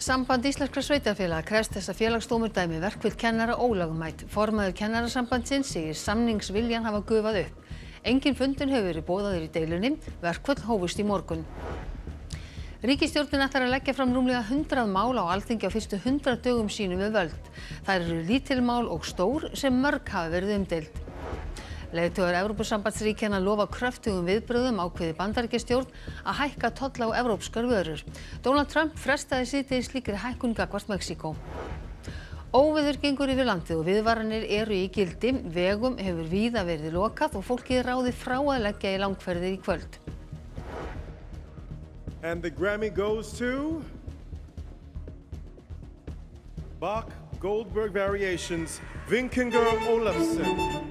Samband íslenskra sveitarfélaga krefst þess að Félagsdómur dæmi verkföll kennara ólögmæt. Formaður Kennarasambandsins segir samningsviljann hafa gufað upp. Enginn fundur hefur verið boðaður í deilunni. Verkföll hófust í morgun. Ríkisstjórnin ætlar að leggja fram rúmlega 100 mál á Alþingi á fyrstu 100 dögum sínum við völd. Þær eru lítil mál og stór sem mörg hafa verið umdeild. Leiðtogar Evrópusambandsríkjanna lofa kröftugum viðbrögðum ákveði Bandaríkjastjórn að hækka tolla á evrópskar vörur. Donald Trump frestaði síðdegis slíkri hækkun gagnvart Mexíkó. Óveður gengur yfir landið og viðvaranir eru í gildi. Vegum hefur víða verið lokað og fólkið ráðið frá að leggja í langferðir í kvöld. And the Grammy goes to Bach Goldberg Variations, Víkingur Ólafsson.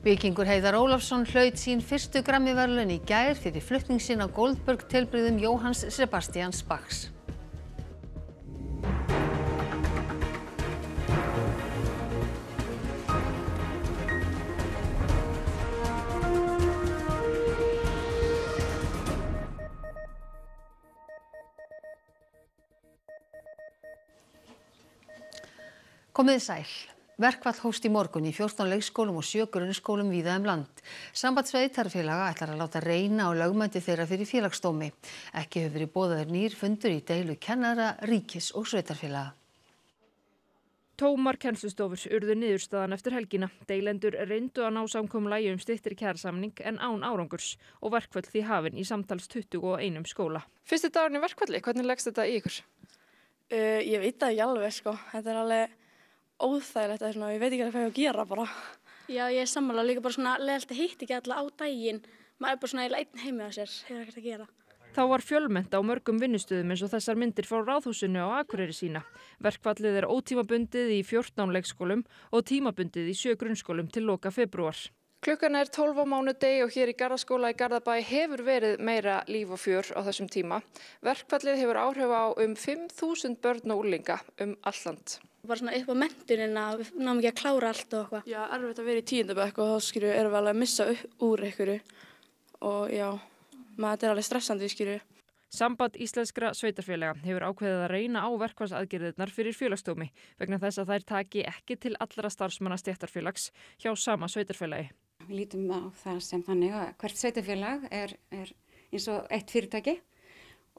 Víkingur Heiðar Ólafsson hlaut sín fyrstu Grammy-verðlaun í gær fyrir flutning sinn á Goldberg tilbrigðum Jóhanns Sebastians Bachs. Komiði sæl. Verkfall hófst í morgun í 14 leikskólum og 7 grunnskólum víða land. Samband sveitarfélaga ætlar að láta reyna á lögmæti þeirra fyrir Félagsdómi. Ekki hefur verið boðaður nýr fundur í deilu kennara, ríkis og sveitarfélaga. Tómar kennslustofur urðu niðurstaðan eftir helgina. Deilendur reyndu að ná samkomulagi styttri kjarasamning en án árangurs og verkfall því hafin í samtals 21 skóla. Fyrsti dagurinn í verkfalli, hvernig leggst þetta í ykkur? Ég veit það ekki alveg sko. Þetta alveg óþægilegt að ég veit ekki hvað ég á að gera bara. Já, ég er sammála líka bara svona leiðilegt að hitta ekki alla á daginn. Maður bara svona einn heimi á sér, hefur ekkert að gera. Þá var fjölmennt á mörgum vinnustöðum eins og þessar myndir frá Ráðhúsinu á Akureyri sína. Verkfallið er ótímabundið í 14 leikskólum og tímabundið í 7 grunnskólum til loka febrúar. Klukkan er 12 á mánudegi og hér í Garðaskóla í Garðabæ hefur verið meira líf og fjör á þessum tíma. Verkfallið hefur áhrif á 5.000 börn og unglinga allt land. Bara svona upp á menntunina, við náum ekki að klára allt og eitthvað. Já, erfitt að vera í 10. bekk og þá erum við alveg að missa upp úr einhverju. Og já, þetta er alveg stressandi, Samband íslenskra sveitarfélaga hefur ákveðið að reyna á verkfallsaðgerðirnar fyrir Félagsdómi vegna þess að þær taki ekki til allra starfsmanna stéttarfélags hjá sama sveitarfélagi. Við lítum á það sem þannig að hvert sveitarfélag er eins og eitt fyrirtæki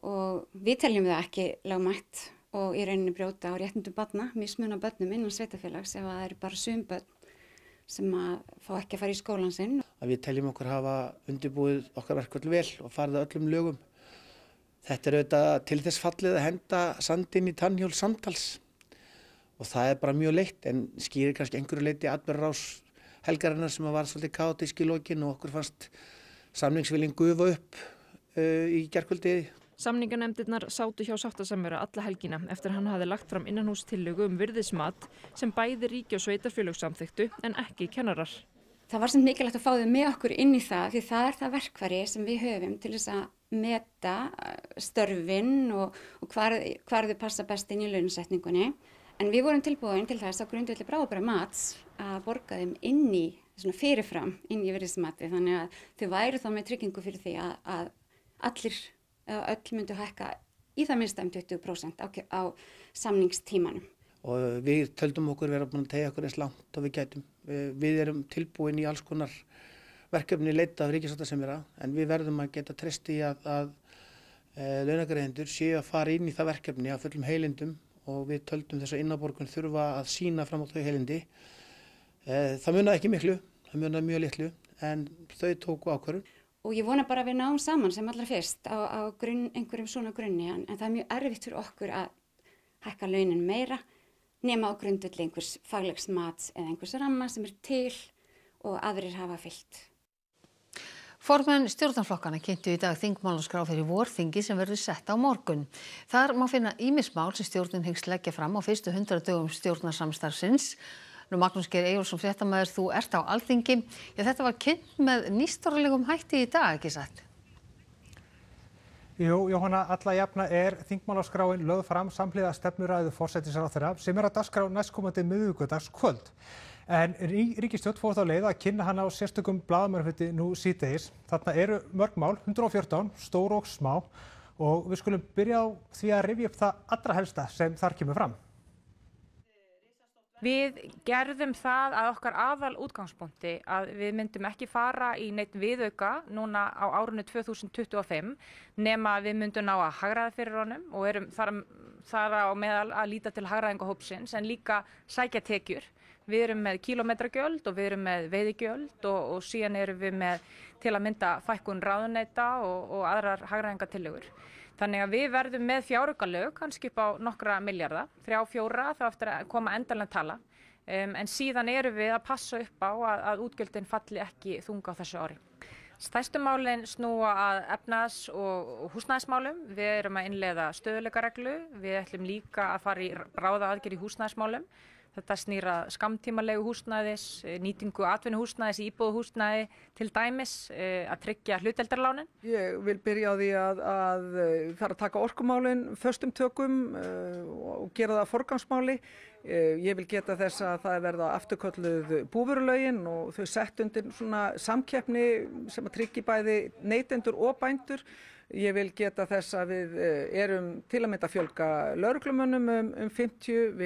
og við teljum það ekki lögmætt og í rauninni brjóta á réttindum barna, mismuna börnum innan sveitarfélags ef það eru bara sum börn sem að fá ekki að fara í skólan sinn. Við teljum okkur hafa undirbúið okkar verkfall vel og farið að öllum lögum. Þetta er auðvitað til þess fallið að henda sandinn í tannhjól samtals og það er bara mjög leitt en skýrir kannski einhverju leyti atburðarás helgarinnar sem var svolítið kaotísk í lokin og okkur fannst samningsviljinn gufa upp í gærkvöldi. Samninganefndirnar sátu hjá sáttasemjara alla helgina eftir hann hafði lagt fram innanhústillögu virðismat sem bæði ríki og sveitarfélög samþykktu en ekki kennarar. Það var samt mikilvægt að fá þau með okkur inn í það því það er það verkfæri sem við höfum til þess að meta störfin og hvar þau passa best inn í launasetningunni. En við vorum tilbúin til þess á grundvelli bráðabirgðamats að borga þeim inn í svona fyrirfram inn í virðismati þannig að þau væru þá með tryggingu fyrir því að öll myndu hækka í það minnsta 20% á samningstímanum. Og við töldum okkur vera búin að teygja okkur eins langt og við gætum. Við erum tilbúin í alls konar verkefni leita af ríkissáttasemjara en við verðum að geta treyst í að launagreiðendur séu að fara inn í það verkefni af fullum heilindum og við töldum þess að innanborgun þurfa að sýna fram á þau heilindi. Það munaði ekki miklu, það munaði mjög litlu en þau tóku ákvörðun. Og ég vona bara að við náum saman sem allra fyrst á einhverjum svona grunni en það er mjög erfitt fyrir okkur að hækka launin meira nema á grundvelli einhvers faglegs mats eða einhvers ramma sem er til og aðrir hafa fylgt. Formenn stjórnarflokkana kynntu í dag þingmálaskrá fyrir vorþingi sem verður sett á morgun. Þar má finna ýmis mál sem stjórnin hyggst leggja fram á fyrstu 100 dögum stjórnarsamstarfsins. Magnús Geir Eyjólfsson, fréttamaður, þú ert á Alþingi. Þetta var kynnt með nýstárlegum hætti í dag, ekki satt? Jú, Jóhanna, alla jafna er þingmálaskráin lögð fram samhliða stefnuræðu forsætisráðherra sem er að dagskrá næstkomandi miðvikudagskvöld. En ríkisstjórn fór þá leið að kynna hana á sérstökum blaðamannaffundi nú síðdegis. Þarna eru mörg mál, 114, stór og smá. og við skulum byrja á því að rifja upp það allra helsta sem þar kemur fram. Við gerðum það að okkar aðal útgangspunkti að við myndum ekki fara í neitt viðauka núna á árinu 2025 nema við myndum ná að hagræða fyrir honum og erum þar á meðal að líta til hagræðingahópsins en líka sækja tekjur. Við erum með kílómetragjöld og við erum með veiðigjöld og síðan erum við með til að mynda fækkun ráðuneyta og aðrar hagræðingatillögur. Þannig að við verðum með fjáraukalög kannski upp á nokkra milljarða, 3-4 þá eftir að koma endanlega tala. En síðan erum við að passa upp á að útgjöldin falli ekki þunga á þessu ári. Stærstu málin snúa að efnahags- og húsnæðismálum. Við erum að innleiða stöðugleikareglu. Við ætlum líka að fara í bráðaaðgerð í húsnæðismálum. Þetta snýr að skammtímalegu húsnæðis, nýtingu atvinnuhúsnæðis, íbúðarhúsnæði til dæmis, að tryggja hlutdeildarlánin. Ég vil byrja á því að fara að taka orkumálin föstum tökum og gera það forgangsmáli. Ég vil geta þess að það verða afturkölluð búvörulögin og þau sett undir svona samkeppni sem að tryggi bæði neytendur og bændur. Ég vil geta þess að við erum til að mynda að fjölga lögreglumönnum um 50,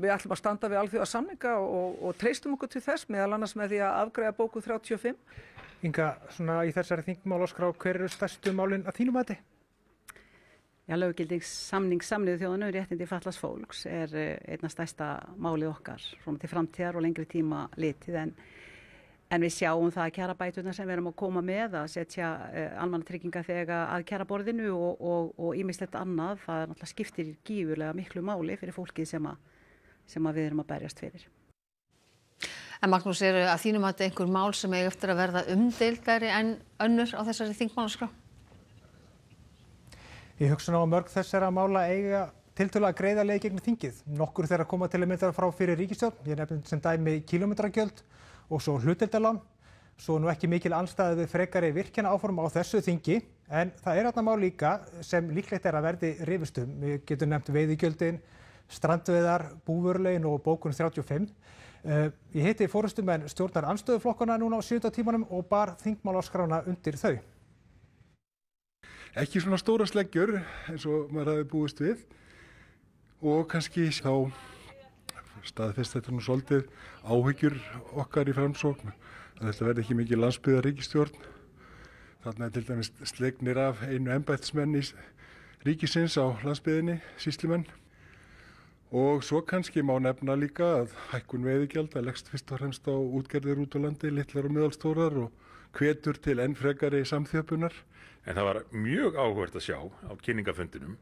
við ætlum að standa við alþjóðasamninga og treystum okkur til þess, meðal annars með því að afgreiða bókun 35. Inga, svona í þessari þingmálaskrá, hver eru stærstu málin að þínu mati? Já, löggildingarsamning Sameinuðu þjóðanna um réttindi fatlaðs fólks er einna stærsta málið okkar, svona til framtíðar og lengri tíma litið en við sjáum það að kjarabæturnar sem við erum að koma með að setja almannatryggingaþega að kjaraborðinu og ýmislegt annað, það náttúrulega skiptir gífurlega miklu máli fyrir fólkið sem við erum að berjast fyrir. En Magnús, eru að þínum mati einhver mál sem eiga eftir að verða umdeildari en önnur á þessari þingmálaskrá? Ég hugsa ná að mörg þessara mála eiga tiltölulega greiða leið gegnum þingið. Nokkur þeirra koma til að mynda frá fyrir ríkisstjórn, ég nefndi sem dæmi kílómetragjöld og svo hlutdeildarlán. Svo nú ekki mikil andstæða við frekari virkjanaáform á þessu þingi, en það er þarna mál líka sem líklegt er að verði rifist um. Við getum nefnt veiðigjöldin, strandveiðar, búvörulögin og bókun 35. Ég hitti forystumenn stjórnar andstöðuflokkana núna á 7. tímanum og bar þingmálaskrána undir þau. Ekki svona stóra sleggjur eins og maður hafi búist við og kannski þá staðfest þetta nú svolítið áhyggjur okkar í Framsókn að þetta verði ekki mikið landsbyggðarríkisstjórn. Þarna er til dæmis slegnir af einu embættismenn í ríkisins á landsbyggðinni, sýslumenn. Og svo kannski má nefna líka að hækkun veiðigjalda leggst fyrst og fremst á útgerðir út á landi, litlar og meðalstórar og hvetur til enn frekari samþjöppunar. En það var mjög áhugavert að sjá á kynningafundinum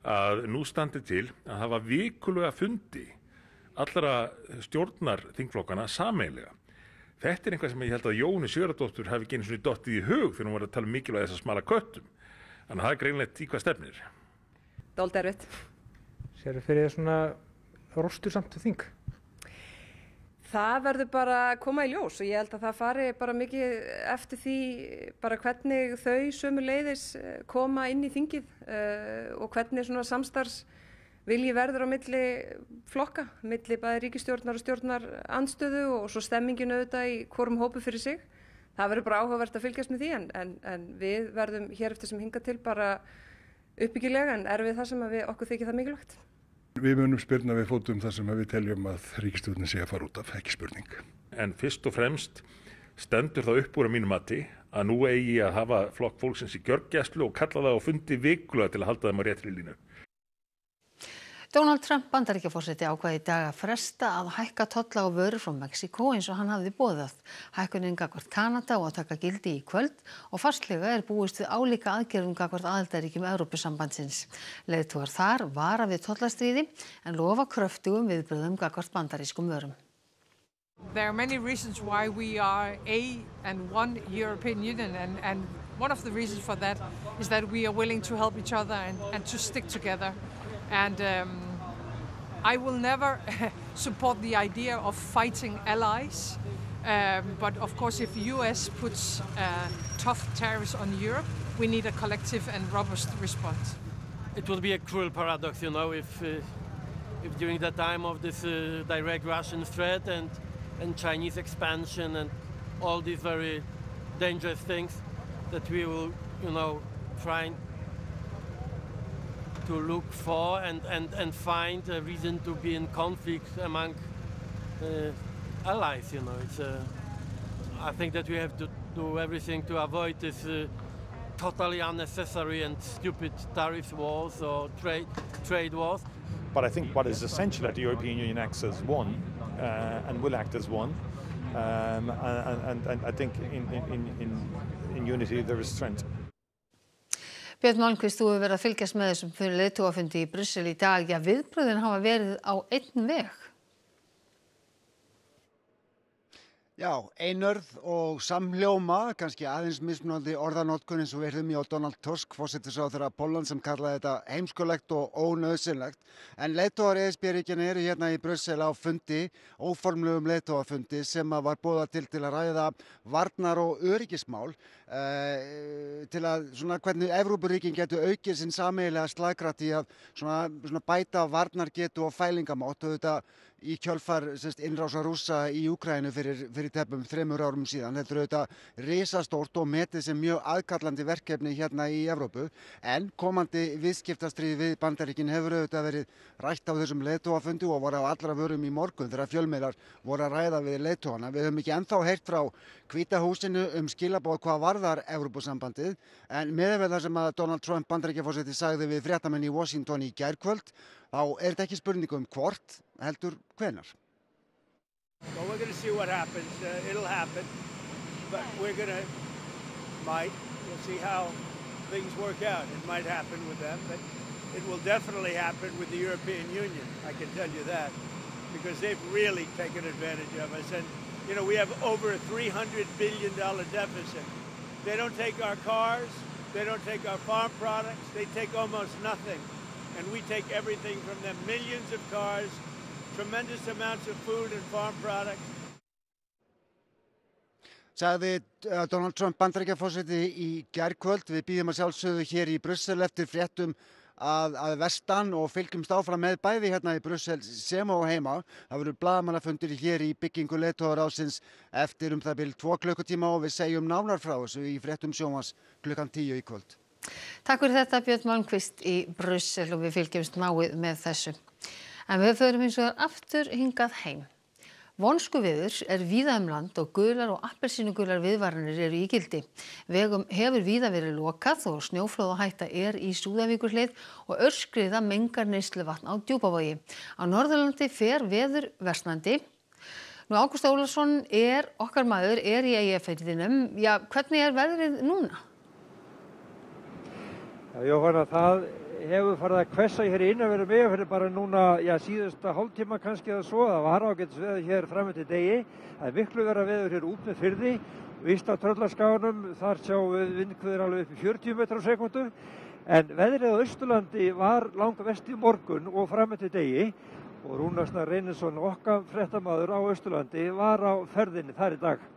að nú standi til að hafa vikulega fundi allra stjórnar þingflokkana sameiginlega. Þetta er eitthvað sem ég held að Jóni Sigurðardóttur hafi ekki einu sinni dottið í hug þegar hún var að tala um mikilvægi þess að smala köttum. Þannig að það er greinlegt í hvað stefnir. Dálítið erfitt. Sérðu fyrir svona róstursamt þing? Það verður bara að koma í ljós og ég held að það fari bara mikið eftir því bara hvernig þau sömuleiðis koma inn í þingið og hvernig svona samstarfsvilji verður á milli flokka, milli bæði ríkisstjórnar og stjórnarandstöðu og svo stemmingin auðvitað í hvorum hópu fyrir sig. Það verður bara áhugavert að fylgjast með því en við verðum hér eftir sem hingað til bara uppbyggilega en erfið það sem okkur þykir það mikilvægt. Við munum spyrna við fótum þar sem við teljum að ríkisstjórnin sé að fara út af, ekki spurning. En fyrst og fremst stendur það upp úr að mínu mati að nú eigi að hafa flokk fólksins í gjörgæslu og kalla það á fundi vikulega til að halda þeim á réttri línu. Donald Trump Bandaríkjaforseti ákvað í dag að fresta að hækka tolla á vörur frá Mexíkó eins og hann hafði boðað. Hækkunin gagnvart Kanada og að taka gildi í kvöld og fastlega er búist við álíka aðgerðum gagnvart aðildarríkjum Evrópusambandsins. Leiðtogar þar vara við tollastríði en lofa kröftugum viðbrögðum gagnvart bandarískum vörum. There are many reasons why we are one European Union and one of the reasons for that is that we are willing to help each other and to stick together. And I will never support the idea of fighting allies, but of course if the US puts tough tariffs on Europe, we need a collective and robust response. It would be a cruel paradox, you know, if during the time of this direct Russian threat and Chinese expansion and all these very dangerous things, that we will, you know, trying to look for and find a reason to be in conflict among allies. I think that we have to do everything to avoid this totally unnecessary and stupid tariff wars or trade wars. But I think what is essential that the European Union acts as one and will act as one. And I think in unity there is strength. Björn Malmquist, þú hefur verið að fylgjast með þessum fyrir leiðtogafundi í Brussel í dag. Já, viðbrögðin hafa verið á einn veg. Já, einörð og samhljóma, kannski aðeins mismunandi orðanotkun eins og við heyrðum í á Donald Tusk, forsætisráðherra Póllands, sem kallaði þetta heimskulegt og ónauðsynlegt. En leiðtogar ESB-ríkjanna eru hérna í Brussel á fundi, óformlegum leiðtogafundi sem var boðað til að ræða varnar- og öryggismál, til að svona hvernig Evrópuríkin getur aukið sinn sameiginlega slagkraft í að svona bæta varnargetu og fælingamátt, og þetta í kjölfar innrásar Rússa í Úkraínu fyrir tæpum 3 árum síðan. Þetta er auðvitað risastórt og metið sem mjög aðkallandi verkefni hérna í Evrópu, en komandi viðskiptastríð við Bandaríkin hefur auðvitað verið rætt á þessum leiðtogafundi og var á allra vörum í morgun þegar fjölmiðlar voru að ræða við leiðtogana. Við höfum ekki ennþá heyrt frá Hvíta húsinu skilaboð hvað varðar Evrópusambandið, en miðað við það sem að Donald Trump Bandaríkjaforseti sagði við fréttamenn í Washington í gærkvöld, þá er þetta ekki spurning hvort, heldur hvenær. Well, we're going to see what happens. It'll happen, but we'll see how things work out. It might happen with them, but it will definitely happen with the European Union. I can tell you that, because they've really taken advantage of us. And we have over a $300 billion deficit. They don't take our cars, they don't take our farm products, they take almost nothing. And we take everything from them, millions of cars, tremendous amounts of food and farm products. Sagði Donald Trump Bandaríkjaforseti í gærkvöld. Við bíðum að sjálfsögðu hér í Brussel eftir fréttum að vestan og fylgjumst áfram með bæði hérna í Brussel sem og heima. Það verður blaðamannafundir hér í byggingu leiðtogaráðsins eftir það bil 2 klukkutíma og við segjum nánar frá þessu í fréttum sjónvarps klukkan 10 í kvöld. Takk fyrir þetta, Björn Malmquist í Brussel, og við fylgjumst náið með þessu. En við förum hins vegar aftur hingað heim. Vonskuveður er víða land og gular og appelsínugular viðvaranir eru í gildi. Vegum hefur víða verið lokað og snjóflóðahætta er í Súðavíkurhlíð og aurskriða mengar neysluvatn á Djúpavogi. Á Norðurlandi fer veður versnandi. Ágúst Ólafsson okkar maður í Eyjafirðinum. Já, hvernig er veðrið núna? Já, Jóhanna, það hefur farið að hvessa hér í innanverðum Eyjafirði bara núna, síðasta hálftíma kannski eða svo. Það var ágætis veður hér fram eftir degi. Það er miklu verra veður hér út með firði. Víst á Tröllaskálanum, þar sjáum við vindhviður alveg upp í 40 metra á sekúndu. En veðrið á Austurlandi var langverst í morgun og fram eftir degi. Og Rúnar Snær Reynisson, okkar fréttamaður á Austurlandi, var á ferðinni þar í dag.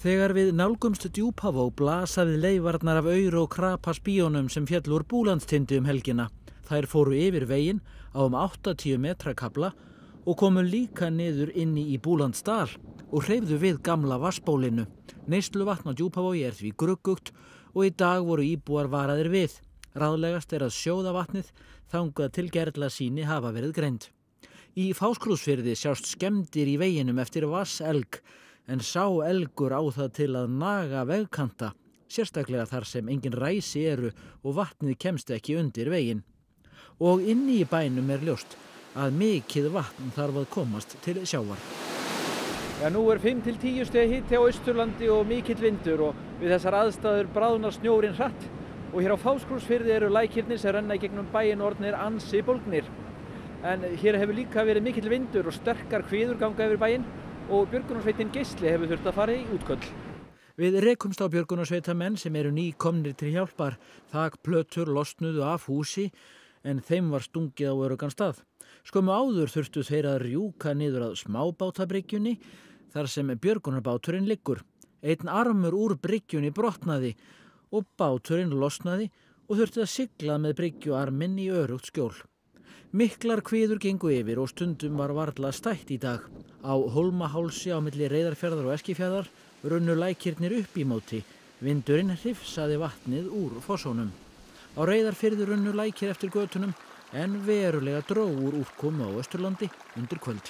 Þegar við nálgumst Djúpavog blasa við leifarnar af aur- og krapaspíónum sem féllu úr Búlandstindi helgina. Þær fóru yfir veginn á 80 metra kafla og komu líka niður inni í Búlandsdal og hreyfðu við gamla vatnsbólinu. Neysluvatn á Djúpavogi er því gruggugt og í dag voru íbúar varaðir við. Ráðlegast er að sjóða vatnið þangað til gerlasýni hafa verið greind. Í Fáskrúðsfirði sjást skemmdir í veginum eftir vatnselg, en sá elgur á það til að naga vegkanta, sérstaklega þar sem engin ræsi eru og vatnið kemst ekki undir veginn. Og inni í bænum er ljóst að mikið vatn þarf að komast til sjávar. Já, nú er 5 til 10 stiga hiti á Austurlandi og mikill vindur og við þessar aðstæður bráðnar snjórinn hratt. Og hér á Fáskrúðsfirði eru lækirnir sem renna í gegnum bæinn orðnir ansi bólgnir. En hér hefur líka verið mikill vindur og sterkar hviður ganga yfir bæinn og björgunarsveitin Geisli hefur þurft að fara í útköll. Við rekumst á björgunarsveitamenn sem eru nýkomnir til hjálpar. Þakplötur losnuðu af húsi en þeim var stungið á öruggan stað. Skömmu áður þurftu þeir að rjúka niður að smábátabryggjunni þar sem björgunarbáturinn liggur. Einn armur úr bryggjunni brotnaði og báturinn losnaði og þurfti að sigla með bryggjuarminn í örugt skjól. Miklar hviður gengu yfir og stundum var varla stætt í dag. Á Hólmahálsi á milli Reyðarfjarðar og Eskifjarðar runnu lækirnir upp í móti Vindurinn hrifsaði vatnið úr fossónum. Á Reyðarfirði runnu lækir eftir götunum en verulega dró úr úrkomu á Austurlandi undir kvöld.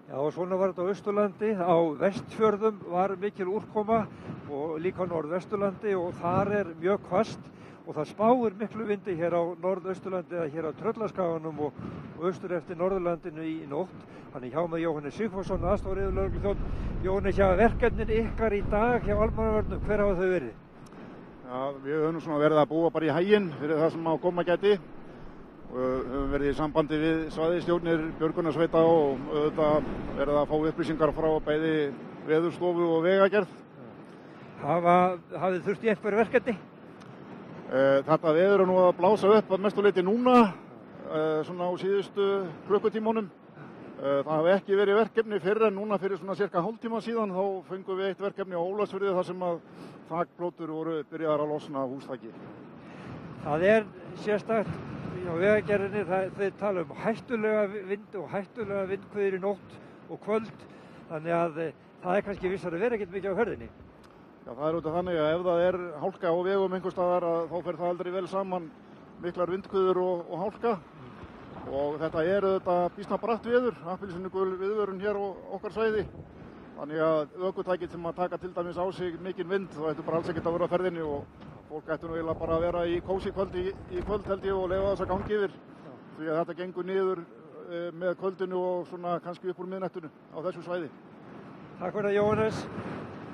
Já, og svona var þetta á Austurlandi. Á Vestfjörðum var mikil úrkoma og líka á Norðvesturlandi og þar er mjög hvasst og það spáir miklu vindi hér á Norðausturlandi eða hér á Tröllaskaganum og austur eftir Norðurlandinu í nótt. Þannig hjá með Jóhannes Sigfússon, aðstoðaryfirlögregluþjónn. Jóhannes, hjá verkefnin ykkar í dag hjá almannavörnum, hver hafa þau verið? Já, við höfum svona verið að búa bara í hæginn fyrir það sem á koma gæti. Og höfum verið í sambandi við svæðisstjórnir, björgunarsveita og auðvitað verið að fá upplýsingar frá bæði veðurstofu og vegagerð. Hafið þurft í einhver verkefni? Þetta veður er nú að blása upp að mestu leyti núna, svona á síðustu klukkutímunum. Það hafi ekki verið verkefni fyrr en núna fyrir svona cirka hálftíma síðan þá fengum við eitt verkefni á Ólafsfirði þar sem að þakplótur voru byrjaðar að losna af húsþaki. Það er sérstakt á vegagerðinni, þeir tala um hættulega vind og hættulega vindhviður í nótt og kvöld, þannig að það er kannski vissar að vera ekkert mikið á ferðinni. Já, það er auðvitað þannig að ef það er hálka á vegum einhvers staðar þá fer það aldrei vel saman miklar vindhviður og hálka. Og þetta er auðvitað býsna bratt veður, appelsínugul viðvörun hér á okkar svæði. Þannig að ökutæki sem að taka til dæmis á sig mikinn vind, þá ættu bara alls ekkert að vera á ferðinni og fólk ættu nú eiginlega bara að vera í kósí í kvöld held ég og leyfa þess að gangi yfir. Því að þetta gengur niður með kvöldinu og svona kannski upp úr miðnættinu á þessu svæði. Takk fyrir það, Jóhannes.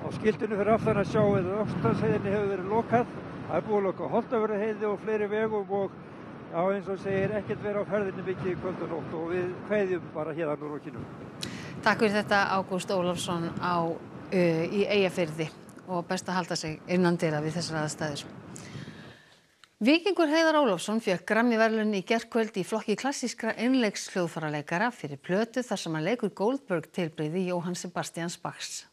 Á skiltinu fyrir aftan að sjá að Öxnadalsheiðinni hefur verið lokað. Það er búið að loka Holtavörðuheiði og fleiri vegum og já, eins og segir ekkert vera á ferðinni mikið í kvöld og nótt og við kveðjum bara héðan úr rokinu. Takk fyrir þetta Ágúst Ólafsson í Eyjafirði og best að halda sig innandyra við þessar aðstæður. Víkingur Heiðar Ólafsson fékk Grammy-verðlaun í gærkvöld í flokki klassískra einleikshljóðfæraleikara fyrir plötu þar sem hann leikur Goldberg-tilbrigði Jóhann Sebastian Bachs.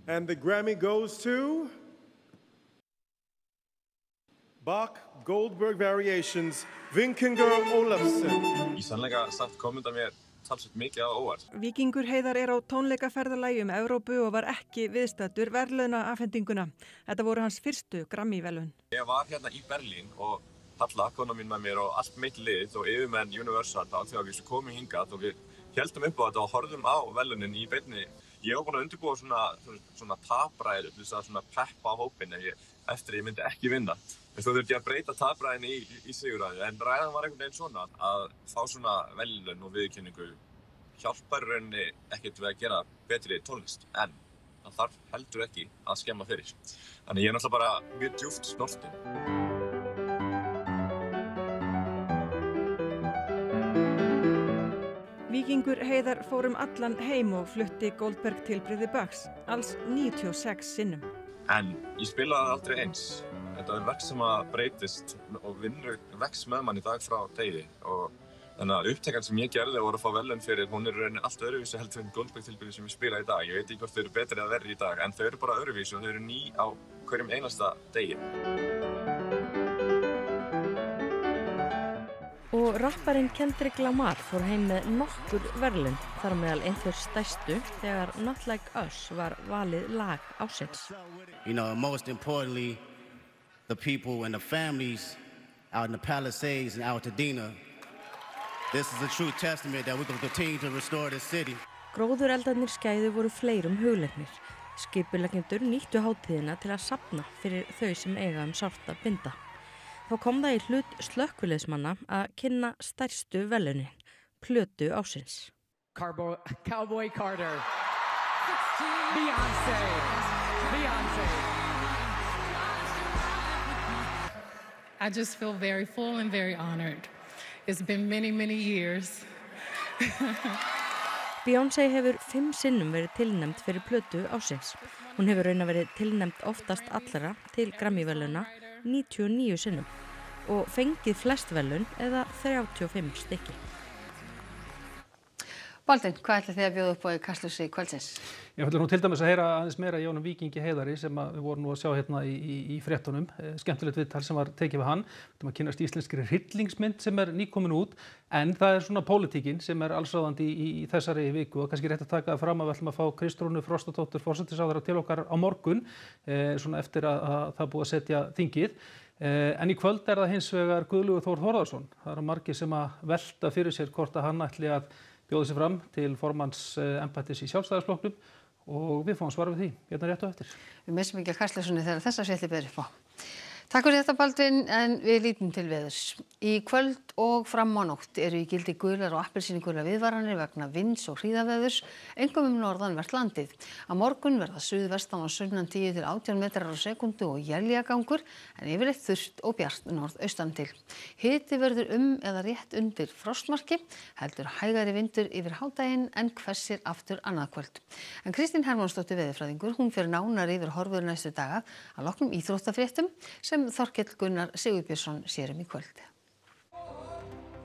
And the Grammy goes to Bach Goldberg Variations, Víkingur Ólafsson. Í sannleika sagt kom þetta mér talsvert mikið á óvart. Víkingur Heiðar er á tónleikaferðalagi Evrópu og var ekki viðstaddur verðlaunaafhendinguna. Þetta voru hans fyrstu Grammy-verðlaun. Ég var hérna í Berlín og Halla, kona mín með mér og allt mitt lið og yfirmenn Universal þegar við komum hingað og við héldum upp á þetta og horfðum á verðlaunin í beinni. Ég var búin að undirbúa svona tapræður til þess að svona peppa á hópinn eftir að ég myndi ekki vinna. En svo þurfti ég að breyta tapræðinni í sigurræðu. En ræðan var einhvern veginn svona að fá svona verðlaun og viðurkenningu hjálpar rauninni ekkert við að gera betri tónlist. En það þarf heldur ekki að skemma fyrir. Þannig ég er náttúrulega bara mjög djúpt snortinn. Víkingur Heiðar fór allan heim og flutti Goldberg tilbrigði Bachs, alls 96 sinnum. En ég spilaði aldrei eins. Þetta er verk sem að breytist og vinnur vex með mann í dag frá degi. Og þannig að upptakan sem ég gerði voru að fá verðlaun fyrir, hún er rauninni allt öðruvísi heldur en Goldberg tilbrigði sem ég spila í dag. Ég veit ekki hvort þau eru betri eða verri í dag, en þau eru bara öðruvísi og þau eru ný á hverjum einasta degi. Og rapparinn Kendrick Lamar fór heim með nokkur verðlaun, þar á meðal einhver stærstu þegar Not Like Us var valið lag ársins. You know, most importantly, the people and the families out in the Palisades and Altadena. This is a true testament that we're going to continue to restore this city. Gróðureldarnir skæðu voru fleirum hugleiknir. Skipuleggjendur nýttu hátíðina til að safna fyrir þau sem eiga sárt að binda. Þá kom það í hlut slökkviliðsmanna að kynna stærstu verðlaunin, plötu ársins. Cowboy Carter. Beyoncé. I just feel very full and very honored. It's been many, many years. Beyoncé hefur 5 sinnum verið tilnefnd fyrir plötu ársins. Hún hefur raunar verið tilnefnd oftast allra til Grammy-verðlauna 99 sinnum og fengið flest verðlaun eða 35 stykki. Baldvin, hvað ætlið þið að bjóða upp á í Kastljósi kvöldsins? Ég ætla nú til dæmis að heyra aðeins meira í honum Víkingi Heiðari sem við vorum nú að sjá hérna í fréttunum. Skemmtilegt viðtal sem var tekið við hann. Við ætlum að kynnast íslenskri hryllingsmynd sem nýkomin út, en það svona pólitíkin sem allsráðandi í þessari viku og kannski rétt að taka það fram að við ætlum að fá Kristrúnu Frostadóttur forsætisráðherra til okkar á morgun, svona eftir að það búið að setja þingið. En í kvöld það hins vegar Guðlaugur Þór Þórðarson. Það margir sem að velta fyrir sér hvort að hann ætli að bjóði sig fram til formanns embættis í Sjálfstæðisflokknum og við fáum svar við því hérna rétt á eftir. Við missum ekki að Kastljósinu þegar þessar fréttir ber upp á. Takk fyrir þetta Baldvin, en við lítum til veðurs. Í kvöld og fram á nótt eru í gildi gular og appelsínugular viðvaranir vegna vinds og hríðaveðurs, einkum norðanvert landið. Á morgun verða suðvestan og sunnan 10 til 18 metrar á sekúndu og éljagangur, en yfirleitt þurrt og bjart norðaustan til. Hiti verður eða rétt undir frostmarki, heldur hægari vindur yfir hádaginn en hvessir aftur annað kvöld. En Kristín Hermannsdóttir veðurfræðingur, hún fer nánar yfir horfur næstu daga að loknum íþróttafréttum sem Þorkell Gunnar Sigurbjörnsson sér í kvöld.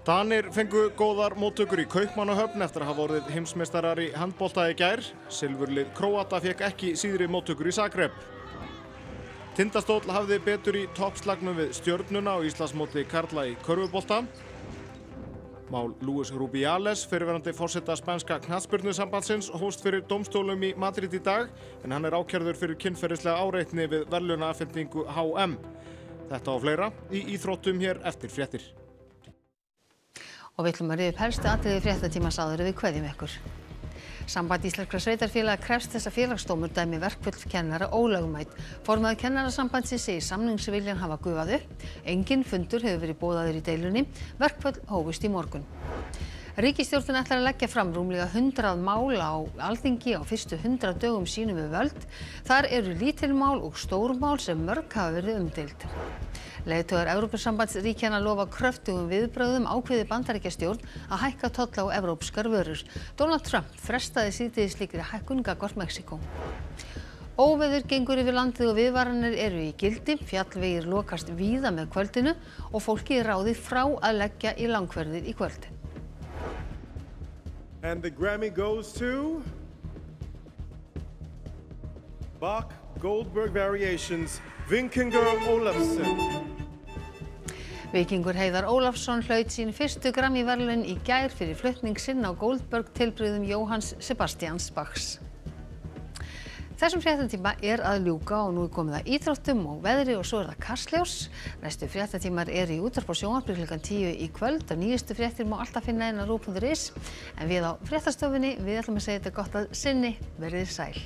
Danir fengu góðar móttökur í Kaupmannahöfn eftir að hafa orðið heimsmeistarar í handbolta í gær. Silfurlið Króata fékk ekki síðri móttökur í Zagreb. Tindastóll hafði betur í toppslagnum við Stjörnuna á Íslandsmóti karla í körfubolta. Mál Luis Rubiales, fyrrverandi forseta spænska knattspyrnusambandsins, hófst fyrir dómstólum í Madrid í dag, en hann ákærður fyrir kynferðislega áreitni við verðlaunaafhendingu HM. Þetta og fleira í íþróttum hér eftir fréttir. Og við ætlum að rifja upp helstu atriði fréttatímans áður við kveðjum ykkur. Samband íslenskra sveitarfélaga krefst þess að Félagsdómur dæmi verkföll kennara ólögmæt. Formaður Kennarasambandsins segir samningsviljann hafa gufað upp. Enginn fundur hefur verið boðaður í deilunni. Verkföll hófust í morgun. Ríkisstjórnin ætlar að leggja fram rúmlega 100 mál á Alþingi á fyrstu 100 dögum sínum við völd. Þar eru lítil mál og stór mál sem mörg hafa verið umdeild. Leiðtogar Evrópusambandsríkjanna lofa kröftugum viðbrögðum ákveði Bandaríkjastjórn að hækka tolla á evrópskar vörur. Donald Trump frestaði síðdegis slíkri hækkun gagnvart Mexíkó. Óveður gengur yfir landið og viðvaranir eru í gildi. Fjallvegir lokast víða með kvöldinu og fólki er ráðið frá að leggja í langferðir í kvöld. And the Grammy goes to Bach Goldberg Variations, Vinkingur Olafsson. Víkingur Heiðar Ólafsson hlaut sín fyrstu Grammy-verðlaun í gær fyrir flutning sinn á Goldberg tilbrigðum Jóhanns Sebastians Bachs. Þessum fréttatíma er að ljúka og nú er komið að íþróttum og veðri og svo er það Kastljós. Næstu fréttatímar eru í útvarpi og sjónvarpi klukkan 10 í kvöld og nýjustu fréttir má alltaf finna inn á ruv.is. En við á fréttastofunni, við ætlum að segja þetta gott að sinni, verið sæl.